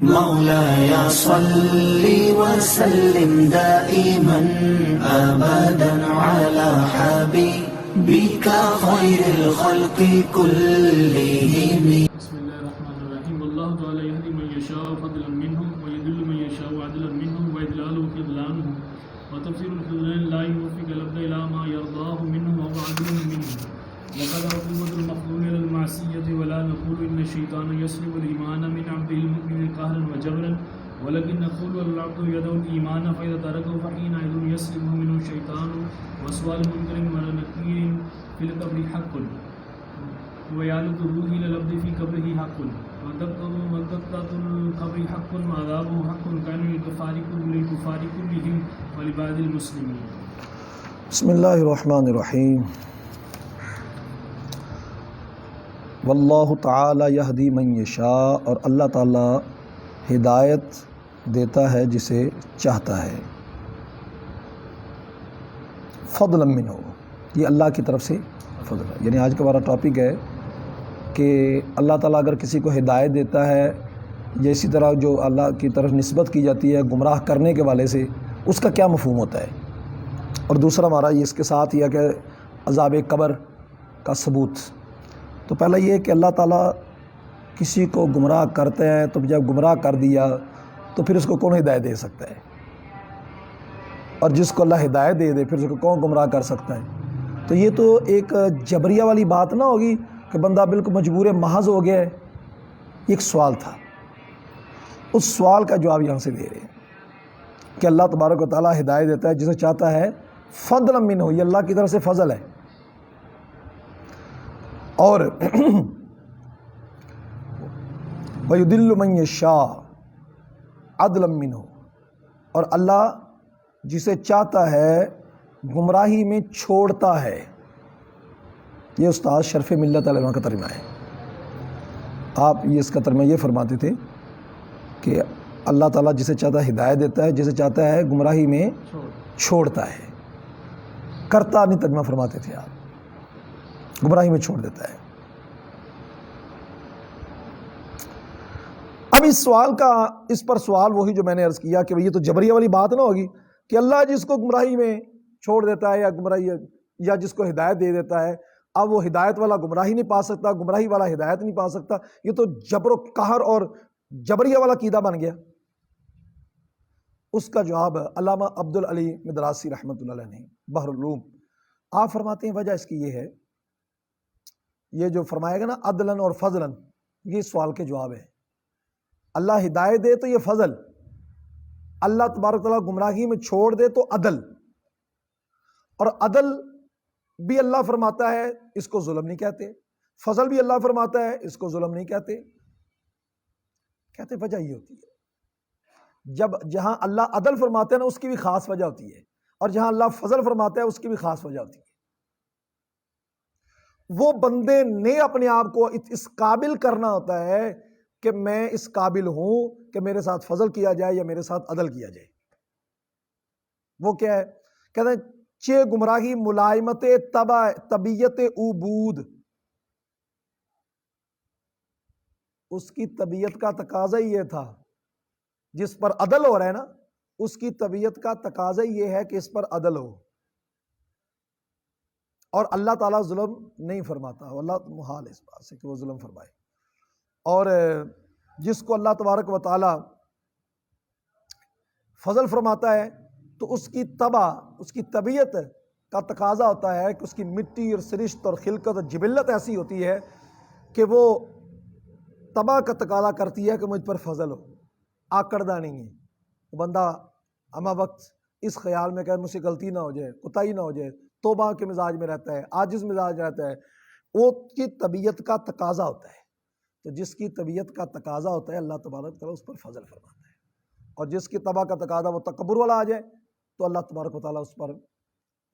مولاي صل وسلم دائما أبدا على حبيبك خير الخلق كلهم. بسم الله الرحمن الرحيم. والله تعالى يهدي من يشاء فضلا منه ويضل من يشاء عدلا منه وإضلاله خذلانه وتفسير الخذلان لا يوفق العبد إلى ما يرضاه منه وهو عدل منه. لقد عقوبة المخذول إلى المعصية ولا نقول إن الشيطان يسلب الإيمان من عبده المؤمن قهرا وجبرا ولكن نقول العبد يدعو الإيمان فإذا تركه فحينئذ يسلبه منه الشيطان. وسؤال منكر ونكير في القبر حق ويعلق الروح إلى العبد في قبره حق ودقة القبر حق وعذابه حق كان للكفار كلهم ولبعض المسلمين. بسم اللہ الرحمن الرحیم. واللہ تعالی یہدی من یشاء، اور اللہ تعالی ہدایت دیتا ہے جسے چاہتا ہے. فضلا منہ، یہ اللہ کی طرف سے فضل ہے. یعنی آج کا ہمارا ٹاپک ہے کہ اللہ تعالیٰ اگر کسی کو ہدایت دیتا ہے یا اسی طرح جو اللہ کی طرف نسبت کی جاتی ہے گمراہ کرنے کے والے سے، اس کا کیا مفہوم ہوتا ہے. اور دوسرا ہمارا یہ اس کے ساتھ یہ کہ عذاب قبر کا ثبوت. تو پہلا یہ کہ اللہ تعالیٰ کسی کو گمراہ کرتے ہیں، تو جب گمراہ کر دیا تو پھر اس کو کون ہدایت دے سکتا ہے؟ اور جس کو اللہ ہدایت دے دے پھر اس کو کون گمراہ کر سکتا ہے؟ تو یہ تو ایک جبریہ والی بات نہ ہوگی کہ بندہ بالکل مجبور محض ہو گیا ہے. یہ ایک سوال تھا، اس سوال کا جواب یہاں سے دے رہے ہیں کہ اللہ تبارک و تعالیٰ ہدایت دیتا ہے جسے چاہتا ہے. فضلا منہ، یہ اللہ کی طرف سے فضل ہے. اور وَيُضِلُّ مَن يَشَاءُ عَدْلًا مِّنْهُ، اور اللہ جسے چاہتا ہے گمراہی میں چھوڑتا ہے. یہ استاد شرف ملت علماء کا ترجمہ ہے. آپ یہ اس کا ترجمہ یہ فرماتے تھے کہ اللہ تعالیٰ جسے چاہتا ہے ہدایت دیتا ہے، جسے چاہتا ہے گمراہی میں چھوڑتا ہے. کرتا نہیں ترجمہ فرماتے تھے آپ، گمراہی میں چھوڑ دیتا ہے. اب اس پر سوال وہی جو میں نے عرض کیا کہ یہ تو جبریہ والی بات نہ ہوگی کہ اللہ جس کو گمراہی میں چھوڑ دیتا ہے یا جس کو ہدایت دے دیتا ہے، اب وہ ہدایت والا گمراہی نہیں پا سکتا، گمراہی والا ہدایت نہیں پا سکتا. یہ تو جبر و قہر اور جبریہ والا عقیدہ بن گیا. اس کا جواب علامہ عبدالعلی مدراسی رحمۃ اللہ علیہ نے بحر العلوم آپ فرماتے ہیں وجہ اس کی یہ ہے، یہ جو فرمائے گا نا عدلن اور فضلن، یہ سوال کے جواب ہے. اللہ ہدایت دے تو یہ فضل، اللہ تبارک تعالیٰ گمراہی میں چھوڑ دے تو عدل. اور عدل بھی اللہ فرماتا ہے اس کو ظلم نہیں کہتے، فضل بھی اللہ فرماتا ہے اس کو ظلم نہیں کہتے. وجہ یہ ہوتی ہے جہاں اللہ عدل فرماتے ہیں نا اس کی بھی خاص وجہ ہوتی ہے، اور جہاں اللہ فضل فرماتا ہے اس کی بھی خاص وجہ ہوتی ہے. وہ بندے نے اپنے آپ کو اس قابل کرنا ہوتا ہے کہ میں اس قابل ہوں کہ میرے ساتھ فضل کیا جائے یا میرے ساتھ عدل کیا جائے. وہ کیا ہے؟ کہتے ہیں چے گمراہی ملائمت طبیعت عبود، اس کی طبیعت کا تقاضا ہی یہ تھا، جس پر عدل ہو رہا ہے نا اس کی طبیعت کا تقاضا ہی یہ ہے کہ اس پر عدل ہو. اور اللہ تعالیٰ ظلم نہیں فرماتا، اللہ محال اس بات سے کہ وہ ظلم فرمائے. اور جس کو اللہ تبارک و تعالیٰ فضل فرماتا ہے تو اس کی اس کی طبیعت کا تقاضا ہوتا ہے کہ اس کی مٹی اور سرشت اور خلقت اور جبلت ایسی ہوتی ہے کہ وہ طبع کا تقاضا کرتی ہے کہ مجھ پر فضل ہو. آکڑدہ نہیں ہے بندہ، ہمہ وقت اس خیال میں کہ مجھ سے غلطی نہ ہو جائے، کوتاہی نہ ہو جائے، توبہ کے مزاج میں رہتا ہے، عاجز مزاج رہتا ہے. وہ کی طبیعت کا تقاضا ہوتا ہے. تو جس کی طبیعت کا تقاضا ہوتا ہے اللہ تبارک تعالیٰ اس پر فضل فرماتا ہے. اور جس کی طبع کا تقاضا وہ تکبر والا آ جائے تو اللہ تبارک و تعالیٰ اس پر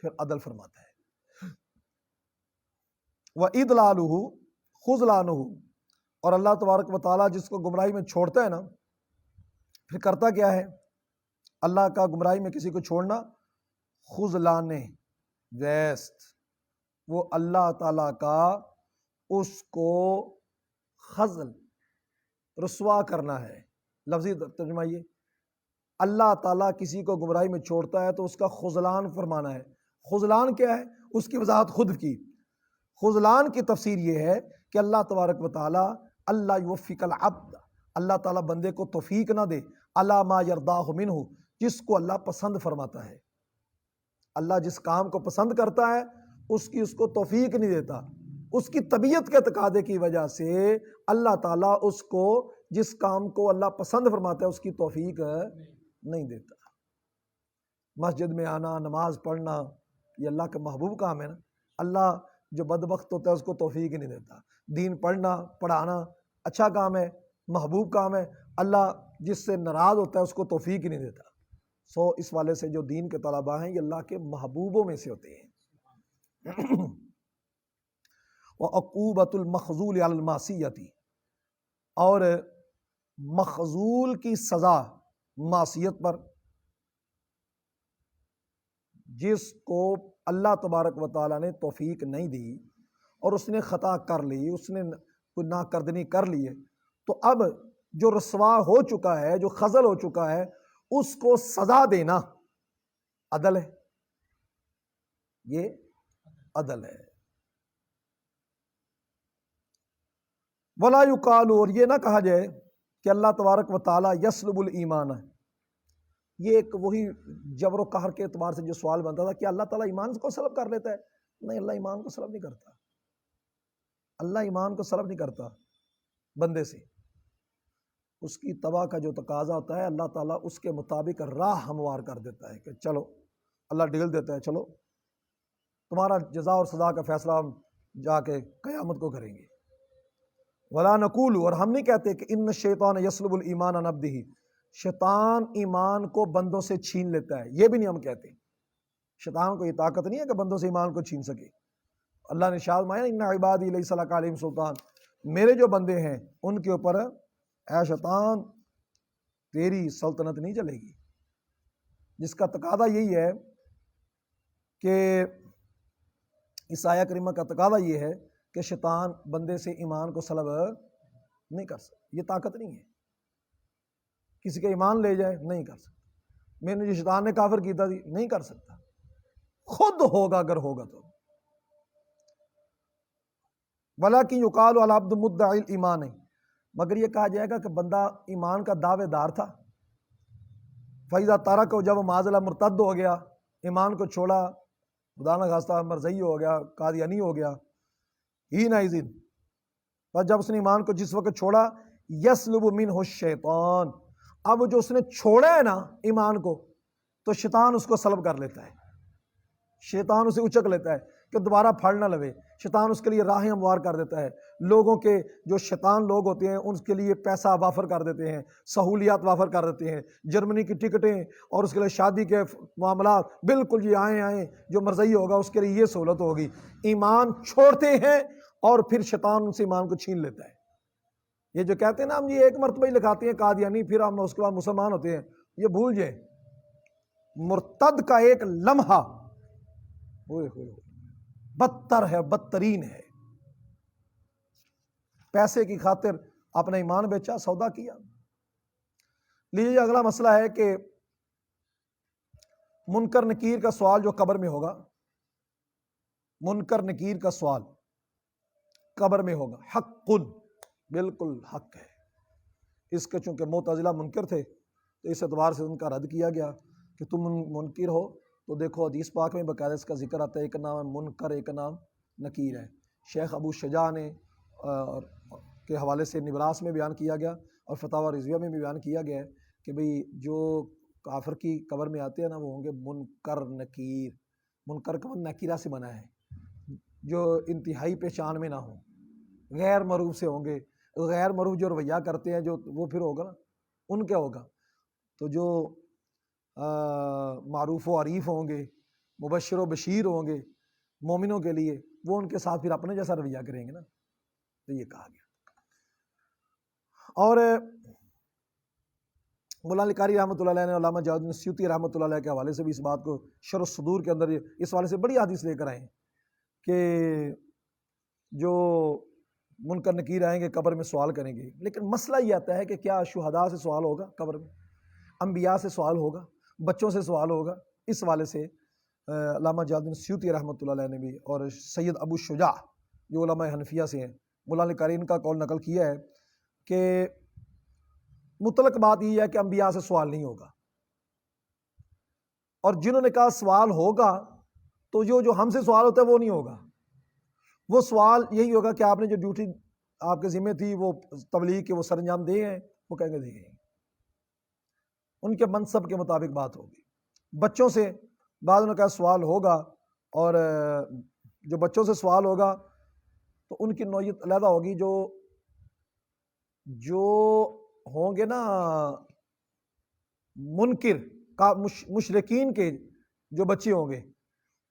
پھر عدل فرماتا ہے. وَإِضْلَالُهُ خُذْلَانُهُ، اور اللہ تبارک و تعالیٰ جس کو گمراہی میں چھوڑتا ہے نا پھر کرتا کیا ہے؟ اللہ کا گمراہی میں کسی کو چھوڑنا خذلان ویسٹ، وہ اللہ تعالیٰ کا اس کو خذل رسوا کرنا ہے. لفظی ترجمہ یہ اللہ تعالیٰ کسی کو گمراہی میں چھوڑتا ہے تو اس کا خذلان فرمانا ہے۔ خذلان کیا ہے؟ اس کی وضاحت خود کی۔ خذلان کی تفسیر یہ ہے کہ اللہ تبارک و تعالیٰ اللہ یوفق العبد، اللہ تعالیٰ بندے کو توفیق نہ دے علی ما یرضاہ منہ، جس کو اللہ پسند فرماتا ہے۔ اللہ جس کام کو پسند کرتا ہے اس کو توفیق نہیں دیتا، اس کی طبیعت کے تقاضے کی وجہ سے اللہ تعالیٰ اس کو جس کام کو اللہ پسند فرماتا ہے اس کی توفیق نہیں دیتا۔ مسجد میں آنا، نماز پڑھنا، یہ اللہ کا محبوب کام ہے نا۔ اللہ جو بدبخت ہوتا ہے اس کو توفیق نہیں دیتا۔ دین پڑھنا، پڑھانا اچھا کام ہے، محبوب کام ہے، اللہ جس سے ناراض ہوتا ہے اس کو توفیق نہیں دیتا۔ اس والے سے جو دین کے طلباء ہیں یہ اللہ کے محبوبوں میں سے ہوتے ہیں۔ وعقوبۃ المخذول علی المعصیۃ، اور مخذول کی سزا معصیت پر، جس کو اللہ تبارک و تعالیٰ نے توفیق نہیں دی اور اس نے خطا کر لی، اس نے کوئی ناکردنی کر لی ہے، تو اب جو رسوا ہو چکا ہے، جو خزل ہو چکا ہے، اس کو سزا دینا عدل ہے، یہ عدل ہے۔ ولا یقال، اور یہ نہ کہا جائے کہ اللہ تبارک و تعالیٰ یسلب الایمان ہے۔ یہ ایک وہی جبر و قہر کے اعتبار سے جو سوال بنتا تھا کہ اللہ تعالیٰ ایمان کو سلب کر لیتا ہے۔ نہیں، اللہ ایمان کو سلب نہیں کرتا، اللہ ایمان کو سلب نہیں کرتا بندے سے۔ اس کی تباہ کا جو تقاضا ہوتا ہے اللہ تعالیٰ اس کے مطابق راہ ہموار کر دیتا ہے کہ چلو، اللہ ڈیل دیتا ہے، چلو تمہارا جزا اور سزا کا فیصلہ ہم جا کے قیامت کو کریں گے۔ ولا نقول، اور ہم نہیں کہتے کہ ان الشیطان یسلب الایمان عن عبدہ، شیطان ایمان کو بندوں سے چھین لیتا ہے، یہ بھی نہیں ہم کہتے۔ شیطان کو یہ طاقت نہیں ہے کہ بندوں سے ایمان کو چھین سکے۔ اللہ نے ارشاد فرمایا ان عبادی لیس لک علیہم سلطان، میرے جو بندے ہیں ان کے اوپر اے شیطان تیری سلطنت نہیں چلے گی۔ جس کا تقاضا یہی ہے کہ اس آیہ کریمہ کا تقاضا یہ ہے کہ شیطان بندے سے ایمان کو سلب نہیں کر سکتا، یہ طاقت نہیں ہے۔ کسی کا ایمان لے جائے نہیں کر سکتا۔ میں نے جو شیطان نے کافر کیا تھا نہیں کر سکتا، خود ہوگا اگر ہوگا تو۔ وَلَكِنْ يُقَالُ عَلَى الْعَبْدِ مُدَّعِي الْإِيمَانِ، مگر یہ کہا جائے گا کہ بندہ ایمان کا دعوے دار تھا۔ فَإِذَا تَرَكَهُ، جب معاذ اللہ مرتد ہو گیا، ایمان کو چھوڑا، خدا نہ خواستہ مرزئی ہو گیا، قادیانی ہو گیا، ہی نہ بس جب اس نے ایمان کو جس وقت چھوڑا، یسلب منہ الشیطان، اب جو اس نے چھوڑا ہے نا ایمان کو، تو شیطان اس کو سلب کر لیتا ہے، شیطان اسے اچک لیتا ہے کہ دوبارہ پھڑ نہ لوے۔ شیطان اس کے لیے راہیں ہموار کر دیتا ہے، لوگوں کے جو شیطان لوگ ہوتے ہیں ان کے لیے پیسہ وافر کر دیتے ہیں، سہولیات وافر کر دیتے ہیں، جرمنی کی ٹکٹیں اور اس کے لیے شادی کے معاملات، بالکل جی آئیں جو مرضی ہوگا اس کے لیے یہ سہولت ہوگی۔ ایمان چھوڑتے ہیں اور پھر شیطان ان سے ایمان کو چھین لیتا ہے۔ یہ جو کہتے ہیں نا ہم یہ ایک مرتبہ ہی لکھاتے ہیں قادیانی پھر ہم اس کے بعد مسلمان ہوتے ہیں، یہ بھول جائیں۔ مرتد کا ایک لمحہ بدتر ہے، بدترین ہے۔ پیسے کی خاطر اپنا ایمان بیچا، سودا کیا۔ لیجیے اگلا مسئلہ ہے کہ منکر نکیر کا سوال جو قبر میں ہوگا، منکر نکیر کا سوال قبر میں ہوگا، حق، بالکل حق ہے۔ اس کے چونکہ معتزلہ منکر تھے تو اس اعتبار سے ان کا رد کیا گیا کہ تم منکر ہو تو دیکھو حدیث پاک میں باقاعدہ اس کا ذکر آتا ہے، ایک نام منکر ایک نام نکیر ہے۔ شیخ ابو شجاع نے کے حوالے سے نبراس میں بیان کیا گیا اور فتاوی رضویہ میں بھی بیان کیا گیا ہے کہ بھئی جو کافر کی قبر میں آتے ہیں نا وہ ہوں گے منکر نکیر۔ منکر کا نکیرہ سے بنا ہے، جو انتہائی پہچان میں نہ ہوں، غیر معروف سے ہوں گے۔ غیر معروف جو رویہ کرتے ہیں جو وہ پھر ہوگا نا ان کے ہوگا، تو جو معروف و عریف ہوں گے، مبشر و بشیر ہوں گے مومنوں کے لیے، وہ ان کے ساتھ پھر اپنے جیسا رویہ کریں گے نا، تو یہ کہا گیا۔ اور مولانا علی قاری رحمۃ اللہ علیہ نے علامہ جلال الدین سیوطی رحمۃ اللہ علیہ کے حوالے سے بھی اس بات کو شرح الصدور کے اندر اس حوالے سے بڑی حدیث لے کر آئے ہیں کہ جو منکر نکیر آئیں گے قبر میں سوال کریں گے، لیکن مسئلہ یہ آتا ہے کہ کیا شہداء سے سوال ہوگا قبر میں، انبیاء سے سوال ہوگا، بچوں سے سوال ہوگا؟ اس حوالے سے علامہ جلال الدین سیوطی رحمۃ اللہ علیہ نے بھی اور سید ابو شجاع جو علماء حنفیہ سے ہیں، مولا علی قاری کا قول نقل کیا ہے کہ مطلق بات یہ ہے کہ انبیاء سے سوال نہیں ہوگا، اور جنہوں نے کہا سوال ہوگا تو جو ہم سے سوال ہوتا ہے وہ نہیں ہوگا، وہ سوال یہی ہوگا کہ آپ نے جو ڈیوٹی آپ کے ذمہ تھی وہ تبلیغ کے وہ سر انجام دے ہیں، وہ کہیں گے دے گئے، ان کے منصب کے مطابق بات ہوگی۔ بچوں سے بعض نے کہا سوال ہوگا، اور جو بچوں سے سوال ہوگا تو ان کی نوعیت علیحدہ ہوگی، جو ہوں گے نا منکر کا مشرکین کے جو بچے ہوں گے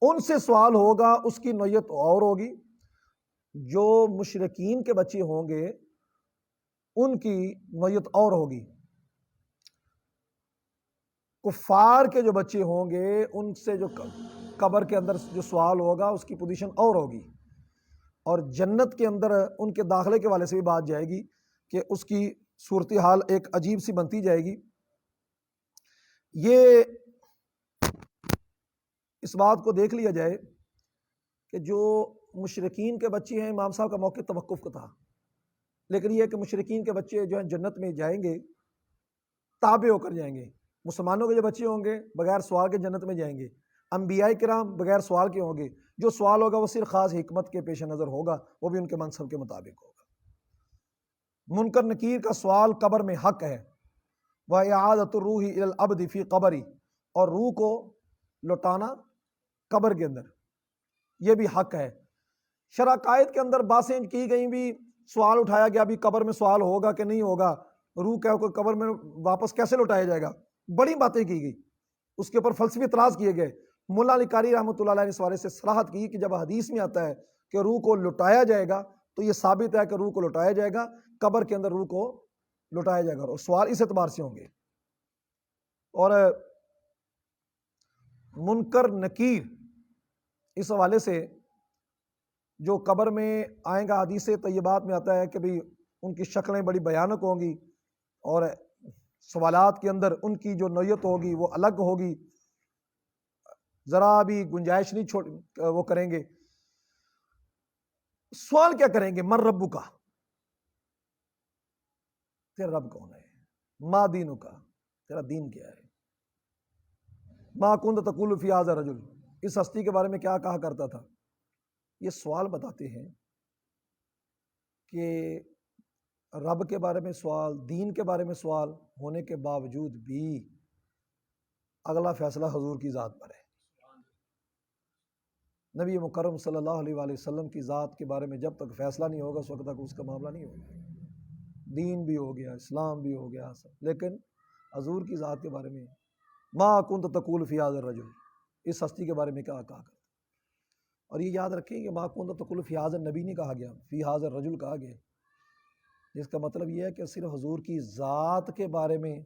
ان سے سوال ہوگا، اس کی نوعیت اور ہوگی۔ جو مشرکین کے بچے ہوں گے ان کی نوعیت اور ہوگی، کفار کے جو بچے ہوں گے ان سے جو قبر کے اندر جو سوال ہوگا اس کی پوزیشن اور ہوگی، اور جنت کے اندر ان کے داخلے کے والے سے بھی بات جائے گی کہ اس کی صورتحال ایک عجیب سی بنتی جائے گی۔ یہ اس بات کو دیکھ لیا جائے کہ جو مشرکین کے بچے ہیں، امام صاحب کا موقع توقف کا تھا، لیکن یہ کہ مشرکین کے بچے جو ہیں جنت میں جائیں گے تابع ہو کر جائیں گے، مسلمانوں کے جو بچے ہوں گے بغیر سوال کے جنت میں جائیں گے، انبیاء کرام بغیر سوال کے ہوں گے، جو سوال ہوگا وہ صرف خاص حکمت کے پیش نظر ہوگا، وہ بھی ان کے منصب کے مطابق ہوگا۔ منکر نکیر کا سوال قبر میں حق ہے، وَإِعَادَةُ الرُّوحِ إِلَى الْعَبْدِ فِي قَبْرِ، اور روح کو لوٹانا قبر کے اندر یہ بھی حق ہے۔ شرع قائد کے اندر باتیں کی گئیں، بھی سوال اٹھایا گیا بھی قبر میں سوال ہوگا کہ نہیں ہوگا، روح کیا قبر میں واپس کیسے لوٹایا جائے گا، بڑی باتیں کی گئی، اس کے اوپر فلسفی اعتراض کیے گئے۔ مولا علی قاری رحمۃ اللہ علیہ نے اس حوالے سے صراحت کی کہ جب حدیث میں آتا ہے کہ روح کو لوٹایا جائے گا تو یہ ثابت ہے کہ روح کو لوٹایا جائے گا، قبر کے اندر روح کو لوٹایا جائے گا، اور سوال اس اعتبار سے ہوں گے۔ اور منکر نکیر اس حوالے سے جو قبر میں آئیں گا، حدیث طیبات میں آتا ہے کہ بھئی ان کی شکلیں بڑی بھیانک ہوں گی، اور سوالات کے اندر ان کی جو نوعیت ہوگی وہ الگ ہوگی، ذرا بھی گنجائش نہیں وہ کریں گے۔ سوال کیا کریں گے؟ من ربک کا، تیرا رب کون ہے؟ ما دینک کا، تیرا دین کیا ہے؟ ما کنت تقول فی ھذا الرجل، اس ہستی کے بارے میں کیا کہا کرتا تھا؟ یہ سوال بتاتے ہیں کہ رب کے بارے میں سوال، دین کے بارے میں سوال ہونے کے باوجود بھی اگلا فیصلہ حضور کی ذات پر ہے۔ نبی مکرم صلی اللہ علیہ وآلہ وسلم کی ذات کے بارے میں جب تک فیصلہ نہیں ہوگا اس وقت تک اس کا معاملہ نہیں ہوگا۔ دین بھی ہو گیا، اسلام بھی ہو گیا، لیکن حضور کی ذات کے بارے میں ما کنت تقول فی ھذا الرجل، اس ہستی کے بارے میں کیا کہا کرتا۔ اور یہ یاد رکھیں کہ ما کنت تقول فی ھذا النبی نہیں کہا گیا، فی ھذا الرجل کہا گیا، جس کا مطلب یہ ہے کہ صرف حضور کی ذات کے بارے میں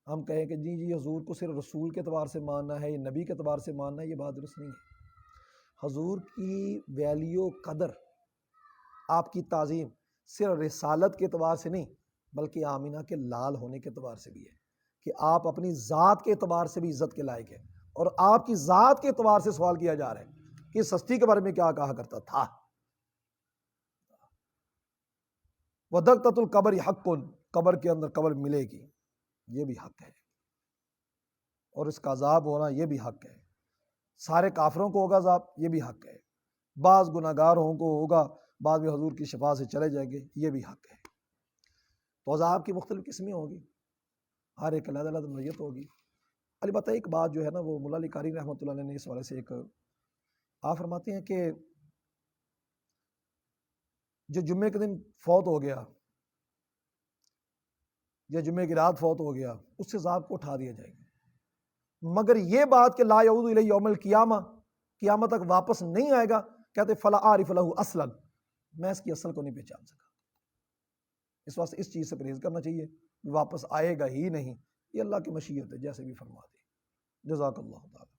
ہم کہیں کہ جی حضور کو صرف رسول کے اعتبار سے ماننا ہے یا نبی کے اعتبار سے ماننا ہے، یہ بات درست نہیں ہے۔ حضور کی ویلیو، قدر، آپ کی تعظیم صرف رسالت کے اعتبار سے نہیں بلکہ آمینہ کے لال ہونے کے اعتبار سے بھی ہے، کہ آپ اپنی ذات کے اعتبار سے بھی عزت کے لائق ہیں، اور آپ کی ذات کے اعتبار سے سوال کیا جا رہا ہے کہ اس ہستی کے بارے میں کیا کہا کرتا تھا۔ وَدَقْتَةُ الْقَبْرِ حَقٌّ، قبر کے اندر قبر ملے گی، یہ بھی حق ہے، اور اس کا عذاب ہونا یہ بھی حق ہے۔ سارے کافروں کو ہوگا عذاب، یہ بھی حق ہے۔ بعض گناہگاروں کو ہوگا، بعض بھی حضور کی شفاعت سے چلے جائیں گے، یہ بھی حق ہے۔ تو عذاب کی مختلف قسمیں ہوگی، ہر ایک علیحدہ علیحدہ نوعیت ہوگی۔ البتہ ایک بات جو ہے نا وہ مولا علی قاری رحمۃ اللہ علیہ نے اس والے سے ایک آپ فرماتے ہیں کہ جو جمعے کے دن فوت ہو گیا یا جمعے کی رات فوت ہو گیا، اس سے عذاب کو اٹھا دیا جائے گا، مگر یہ بات کہ لا یعود الی یوم القیامہ، قیامت تک واپس نہیں آئے گا، کہتے فلا اعرف لہ اصلا، میں اس کی اصل کو نہیں پہچان سکا۔ اس واسطے اس چیز سے پرہیز کرنا چاہیے، واپس آئے گا ہی نہیں، یہ اللہ کی مشیت ہے، جیسے بھی فرما دے۔ جزاک اللہ تعالی۔